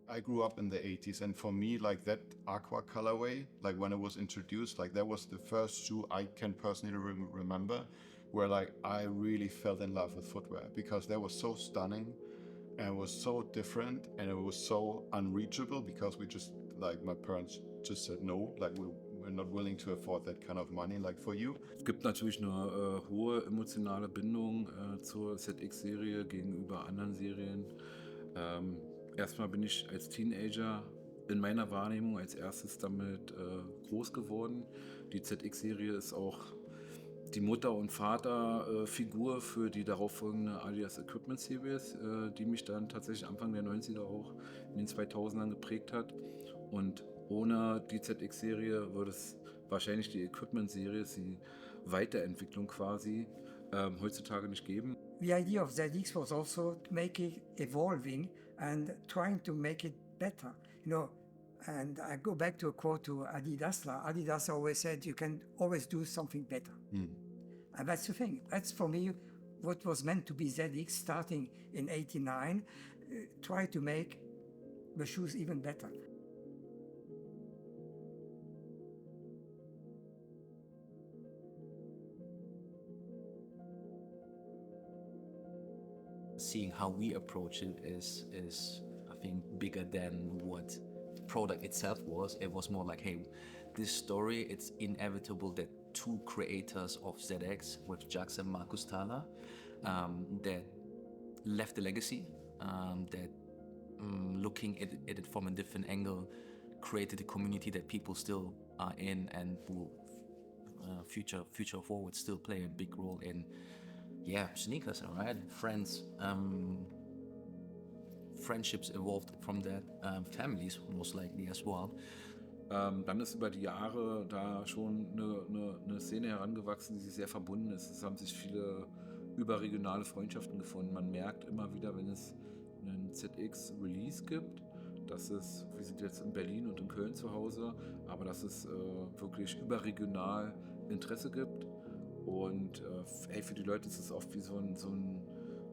I grew up in the 80s, and for me, like that aqua colorway, like when it was introduced, like that was the first shoe I can personally remember where like I really fell in love with footwear, because that was so stunning and it was so different and it was so unreachable, because we just, like, my parents just said no, like we're not willing to afford that kind of money, like for you. Es gibt natürlich eine hohe emotionale Bindung zur ZX-Serie gegenüber anderen Serien. Erstmal bin ich als Teenager in meiner Wahrnehmung als erstes damit groß geworden. Die ZX-Serie ist auch die Mutter- und Vaterfigur für die darauffolgende Adidas Equipment Series, die mich dann tatsächlich Anfang der 90er auch in den 2000ern geprägt hat. Und ohne die ZX-Serie würde es wahrscheinlich die Equipment-Series, die Weiterentwicklung quasi, heutzutage nicht geben. The idea of ZX was also to make it evolving and trying to make it better, And I go back to a quote to Adidas. Adidas always said, you can always do something better. And that's the thing. That's for me what was meant to be ZX starting in 89, try to make the shoes even better. Seeing how we approach it is I think bigger than what the product itself was. It was more like, hey, this story, it's inevitable that two creators of ZX with Jacques and Markus Thaler that left a legacy, that looking at it from a different angle created a community that people still are in and will future forward still play a big role in. Yeah, sneakers, right? Friends, friendships evolved from that, families most likely as well. Dann ist über die Jahre da schon eine Szene herangewachsen, die sehr verbunden ist. Es haben sich viele überregionale Freundschaften gefunden. Man merkt immer wieder, wenn es einen ZX-Release gibt, dass es, wir sind jetzt in Berlin und in Köln zu Hause, aber dass es wirklich überregional Interesse gibt. Und für die Leute ist es oft wie so ein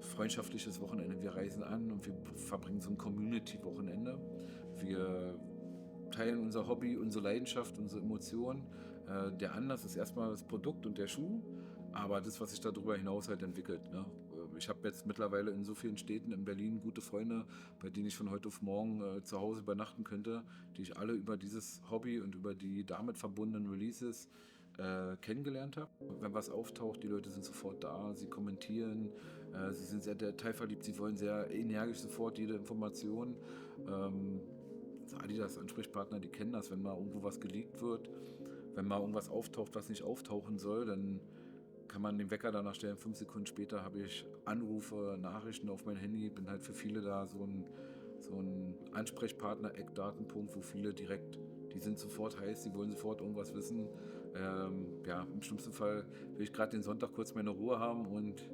freundschaftliches Wochenende. Wir reisen an und wir verbringen so ein Community-Wochenende. Wir teilen unser Hobby, unsere Leidenschaft, unsere Emotionen. Der Anlass ist erstmal das Produkt und der Schuh, aber das, was sich darüber hinaus halt entwickelt. Ne? Ich habe jetzt mittlerweile in so vielen Städten in Berlin gute Freunde, bei denen ich von heute auf morgen zu Hause übernachten könnte, die ich alle über dieses Hobby und über die damit verbundenen Releases kennengelernt habe. Wenn was auftaucht, die Leute sind sofort da, sie kommentieren, sie sind sehr detailverliebt, sie wollen sehr energisch sofort jede Information. Adidas Ansprechpartner, die kennen das, wenn mal irgendwo was geleakt wird, wenn mal irgendwas auftaucht, was nicht auftauchen soll, dann kann man den Wecker danach stellen. 5 Sekunden später habe ich Anrufe, Nachrichten auf mein Handy, bin halt für viele da so ein Ansprechpartner, Eckdatenpunkt, wo viele direkt, die sind sofort heiß, die wollen sofort irgendwas wissen. Im schlimmsten Fall will ich gerade den Sonntag kurz meine Ruhe haben und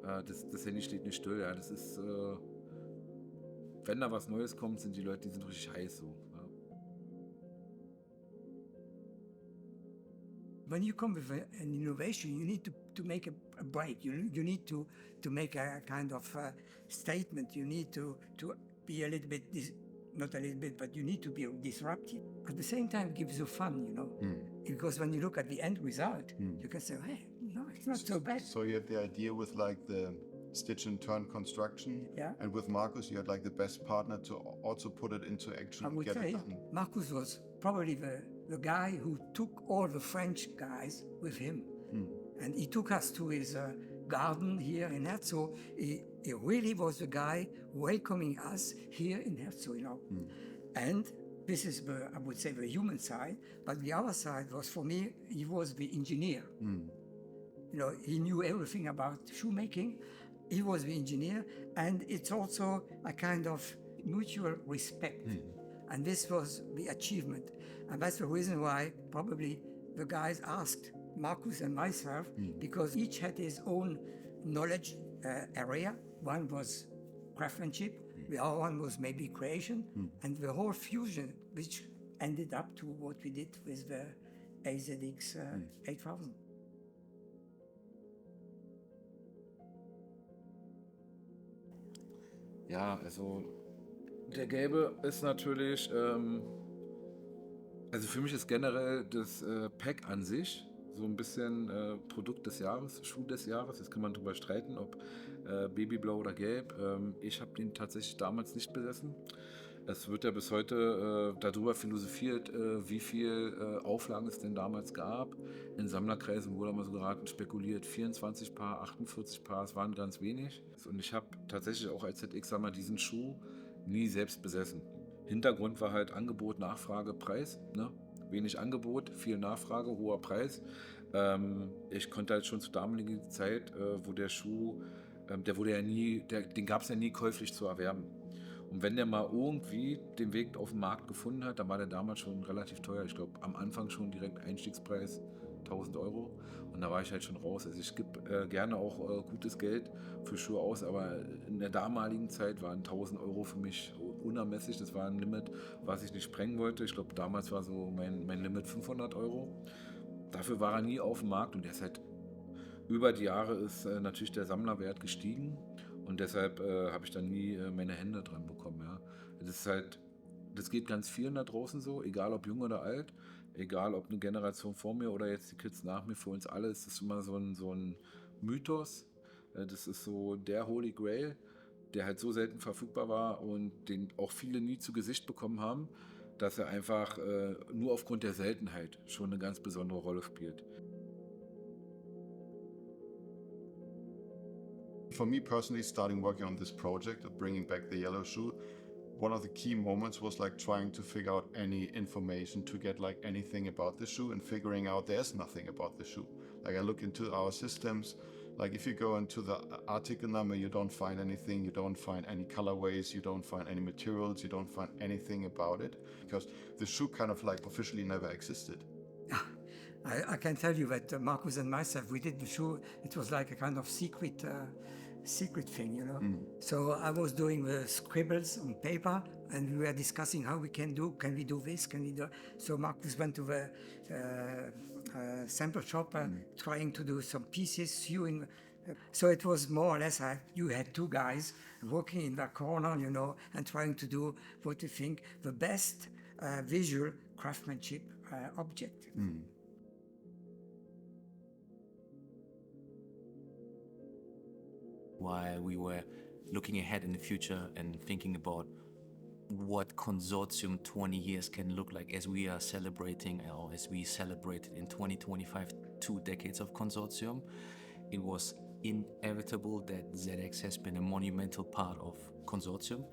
das Handy steht nicht still. Ja, das ist, wenn da was Neues kommt, sind die Leute, die sind richtig heiß so. Ja. When you come with an innovation, you need to make a break. You need to make a kind of statement. You need to be a little bit, not a little bit, but you need to be disruptive. At the same time, it gives you fun, Because when you look at the end result, you can say, hey, no, it's not so bad. So you had the idea with like the stitch and turn construction. Yeah. And with Markus, you had like the best partner to also put it into action. I would say Markus was probably the guy who took all the French guys with him. And he took us to his garden here in Herzog. He really was the guy welcoming us here in Herzog, And this is, I would say, the human side. But the other side was, for me, he was the engineer. He knew everything about shoemaking. He was the engineer. And it's also a kind of mutual respect. And this was the achievement. And that's the reason why probably the guys asked Markus and myself, because each had his own knowledge area. One was craftsmanship, the other one was maybe creation, and the whole fusion, which ended up to what we did with the AZX 8000. Ja, also Der gelbe ist natürlich, also für mich ist generell das Pack an sich so ein bisschen Produkt des Jahres, Schuh des Jahres. Jetzt kann man drüber streiten, ob Babyblau oder Gelb. Ich habe den tatsächlich damals nicht besessen. Es wird ja bis heute darüber philosophiert, wie viel Auflagen es denn damals gab. In Sammlerkreisen wurde immer so geraten, spekuliert, 24 Paar, 48 Paar, es waren ganz wenig. Und ich habe tatsächlich auch als ZX-Sammler diesen Schuh nie selbst besessen. Hintergrund war halt Angebot, Nachfrage, Preis. Ne? Wenig Angebot, viel Nachfrage, hoher Preis. Ich konnte halt schon zur damaligen Zeit, wo der Schuh, der wurde ja nie, den gab es ja nie käuflich zu erwerben. Und wenn der mal irgendwie den Weg auf den Markt gefunden hat, dann war der damals schon relativ teuer. Ich glaube, am Anfang schon direkt Einstiegspreis 1.000 Euro. Und da war ich halt schon raus. Also ich gebe gerne auch gutes Geld für Schuhe aus, aber in der damaligen Zeit waren 1.000 Euro für mich unermesslich. Das war ein Limit, was ich nicht sprengen wollte. Ich glaube, damals war so mein Limit 500 Euro. Dafür war er nie auf dem Markt und der ist halt über die Jahre ist natürlich der Sammlerwert gestiegen. Und deshalb habe ich da nie meine Hände dran bekommen. Ja. Das ist halt, das geht ganz vielen da draußen so, egal ob jung oder alt, egal ob eine Generation vor mir oder jetzt die Kids nach mir, für uns alle ist das immer so ein Mythos. Das ist so der Holy Grail, der halt so selten verfügbar war und den auch viele nie zu Gesicht bekommen haben, dass er einfach nur aufgrund der Seltenheit schon eine ganz besondere Rolle spielt. For me personally, starting working on this project of bringing back the yellow shoe, one of the key moments was like trying to figure out any information to get like anything about the shoe and figuring out there's nothing about the shoe. Like I look into our systems, like if you go into the article number, you don't find anything, you don't find any colorways, you don't find any materials, you don't find anything about it because the shoe kind of like officially never existed. I can tell you that Markus and myself, we did the show. It was like a kind of secret thing, you know. So I was doing the scribbles on paper, and we were discussing how we can we do this, can we do? So Markus went to the sample shop, trying to do some pieces, sewing. So it was more or less you had two guys working in that corner, you know, and trying to do what you think the best visual craftsmanship object. While we were looking ahead in the future and thinking about what Consortium 20 years can look like as we are celebrating, or as we celebrated in 2025 2 decades of Consortium, it was inevitable that ZX has been a monumental part of Consortium,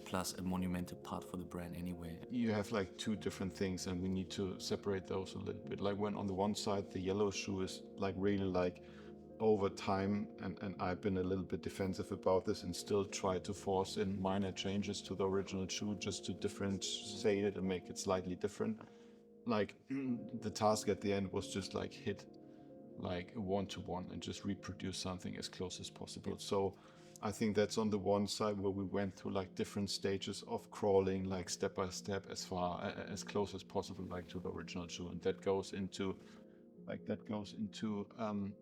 plus a monumental part for the brand anyway. You have like two different things and we need to separate those a little bit. Like when on the one side, the yellow shoe is like really like over time, and I've been a little bit defensive about this and still try to force in minor changes to the original shoe just to differentiate it and make it slightly different. Like the task at the end was just like hit like a one-to-one and just reproduce something as close as possible. So I think that's on the one side where we went through like different stages of crawling, like step by step as close as possible like to the original shoe, and that goes into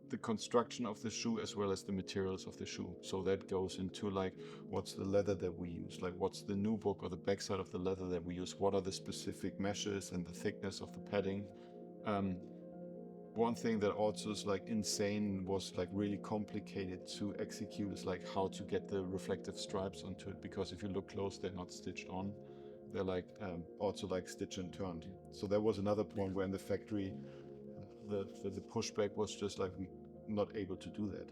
the construction of the shoe as well as the materials of the shoe. So that goes into like what's the leather that we use, like what's the nubuck or the backside of the leather that we use, what are the specific meshes and the thickness of the padding. One thing that also is like insane was like really complicated to execute is like how to get the reflective stripes onto it, because if you look close, they're not stitched on. They're like also like stitch and turned. So there was another point where in the factory the pushback was just like we not able to do that.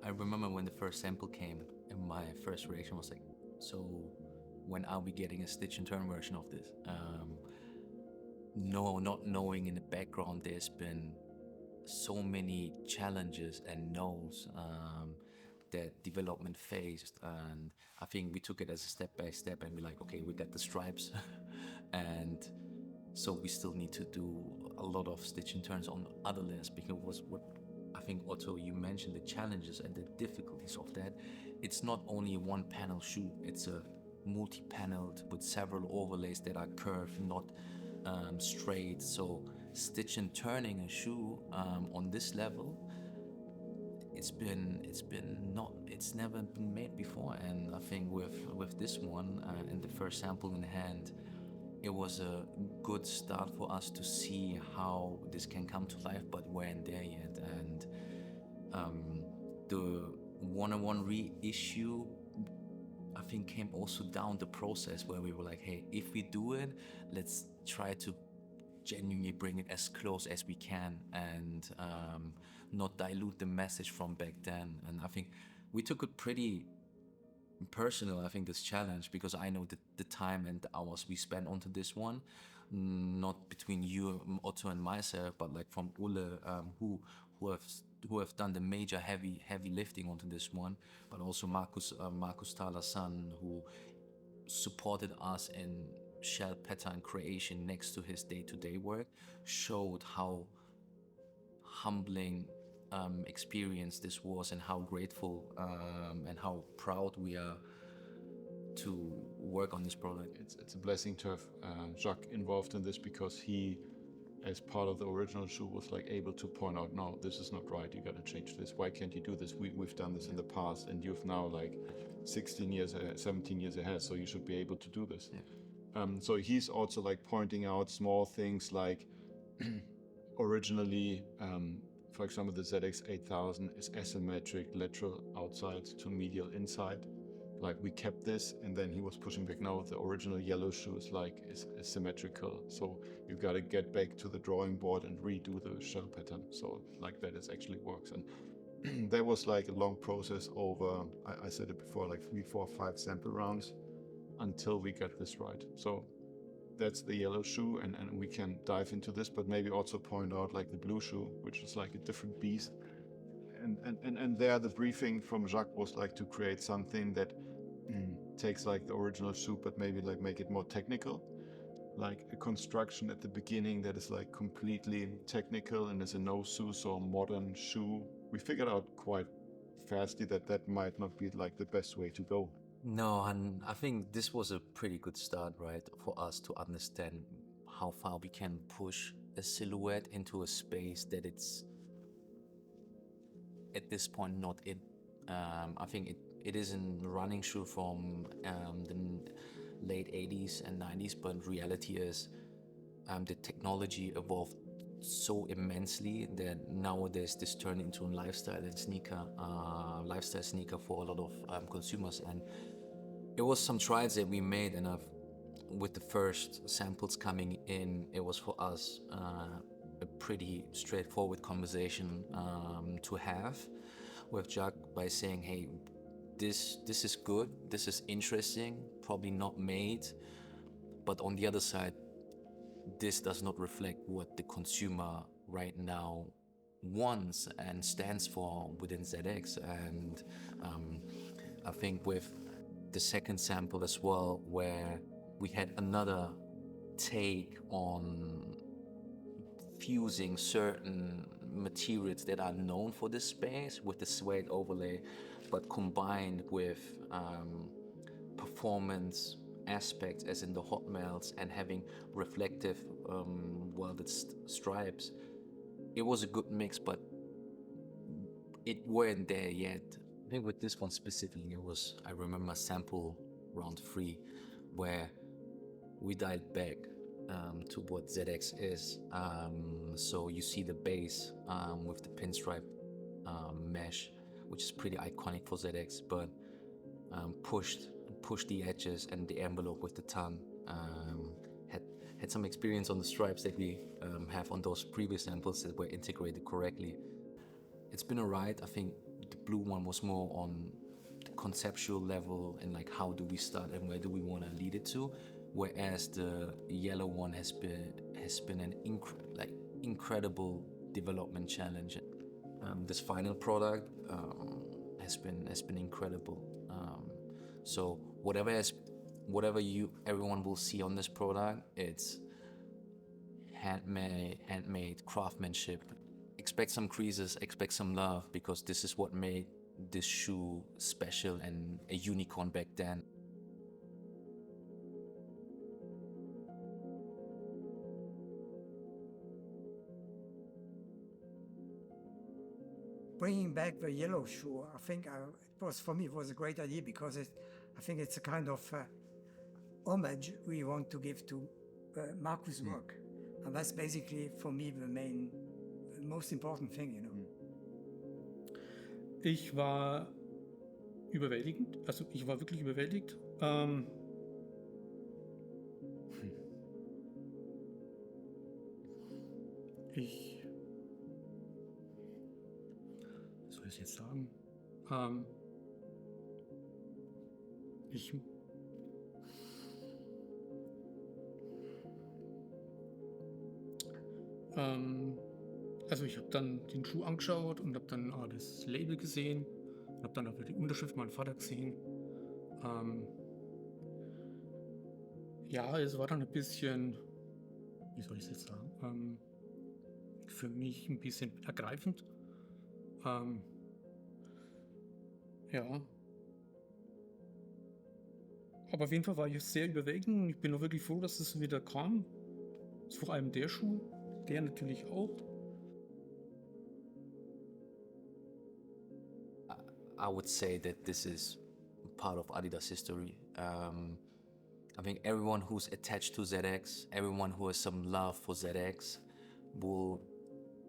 I remember when the first sample came and my first reaction was like, so when are we getting a stitch and turn version of this? Not knowing in the background there's been so many challenges and no's that development faced, and I think we took it as a step by step and we're like, okay, we got the stripes and so we still need to do a lot of stitch and turns on other layers, because what I think Otto, you mentioned the challenges and the difficulties of that. It's not only a one panel shoe, it's a multi-paneled with several overlays that are curved, not straight. So stitch and turning a shoe on this level, it's never been made before, and I think with this one and the first sample in hand, it was a good start for us to see how this can come to life, but we weren't there yet. And the one-on-one reissue, I think, came also down the process where we were like, hey, if we do it, let's try to genuinely bring it as close as we can and not dilute the message from back then. And I think we took it pretty personal, I think, this challenge, because I know the time and the hours we spent onto this one, not between you, Otto, and myself, but like from Ulle, who have done the major heavy lifting onto this one, but also Markus Thaler's son, who supported us in shell pattern creation next to his day-to-day work, showed how humbling experience this was, and how grateful and how proud we are to work on this product. It's a blessing to have Jacques involved in this, because he, as part of the original shoe, was like able to point out, no, this is not right, you got to change this, why can't you do this, we've done this in the past, and you've now like 16 years ahead, 17 years ahead, so you should be able to do this. Yeah. So he's also like pointing out small things like originally, for example, the ZX 8000 is asymmetric lateral outside to medial inside. Like, we kept this, and then he was pushing back. Now the original yellow shoe is symmetrical, so you got to get back to the drawing board and redo the shell pattern, so like that it actually works. And that was like a long process over, I said it before, like 3, 4, 5 sample rounds until we got this right. So that's the yellow shoe, and we can dive into this, but maybe also point out like the blue shoe, which is like a different beast. And there the briefing from Jacques was like to create something that takes like the original shoe, but maybe like make it more technical, like a construction at the beginning that is like completely technical and is a no-shoes or modern shoe. We figured out quite fastly that might not be like the best way to go. No, and I think this was a pretty good start, right, for us to understand how far we can push a silhouette into a space that it's at this point not in. I think it is a running shoe from the late 80s and 90s, but reality is the technology evolved so immensely that nowadays this turned into a lifestyle sneaker for a lot of consumers. And it was some trials that we made, and with the first samples coming in, it was for us a pretty straightforward conversation to have with Jacques by saying, hey, this is good, this is interesting, probably not made, but on the other side, this does not reflect what the consumer right now wants and stands for within ZX. And I think with the second sample as well, where we had another take on fusing certain materials that are known for this space with the suede overlay, but combined with performance aspects, as in the hot melts and having reflective welded stripes. It was a good mix, but it weren't there yet. I think with this one specifically, I remember sample round 3 where we dialed back to what ZX is. So you see the base with the pinstripe mesh, which is pretty iconic for ZX, but pushed the edges and the envelope with the tongue. Had some experience on the stripes that we have on those previous samples that were integrated correctly. It's been a ride. I think the blue one was more on the conceptual level and like how do we start and where do we want to lead it to, whereas the yellow one has been an incredible development challenge. This final product has been incredible. So whatever everyone will see on this product, it's handmade craftsmanship. Expect some creases, expect some love, because this is what made this shoe special and a unicorn back then. bringing back the yellow shoe, I think it was, for me, it was a great idea because I think it's a kind of homage we want to give to Markus' work. And that's basically, for me, the most important thing, you know. Ich war überwältigend, also ich war wirklich überwältigt. Was soll ich jetzt sagen? Also ich habe dann den Schuh angeschaut und habe dann das Label gesehen und habe dann auch die Unterschrift meinem Vater gesehen. Ja, es war dann ein bisschen, wie soll ich es jetzt sagen, für mich ein bisschen ergreifend. Ja. Aber auf jeden Fall war ich sehr überwältigend und ich bin auch wirklich froh, dass es wieder kam. Vor allem der Schuh, der natürlich auch. I would say that this is part of Adidas history. I think everyone who's attached to ZX, everyone who has some love for ZX will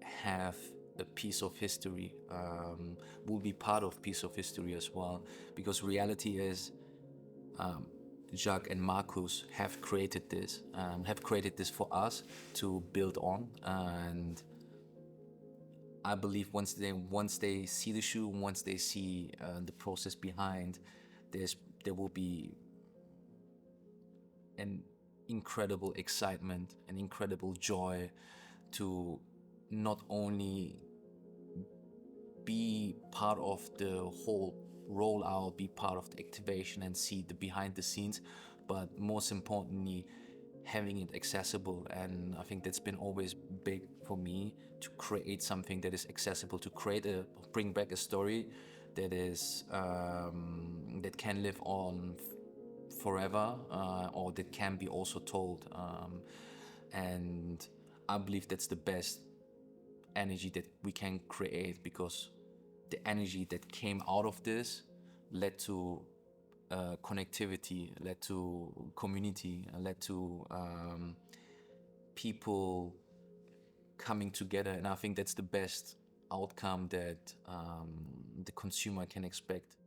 have a piece of history, will be part of piece of history as well. Because reality is, Jacques and Markus have created this for us to build on, and I believe once they see the shoe, once they see the process behind, there will be an incredible excitement, an incredible joy to not only be part of the whole rollout, be part of the activation and see the behind the scenes, but most importantly, having it accessible. And I think that's been always big for me, to create something that is accessible, to bring back a story that is that can live on forever, or that can be also told. And I believe that's the best energy that we can create, because the energy that came out of this led to connectivity, led to community, led to people coming together. And I think that's the best outcome that the consumer can expect.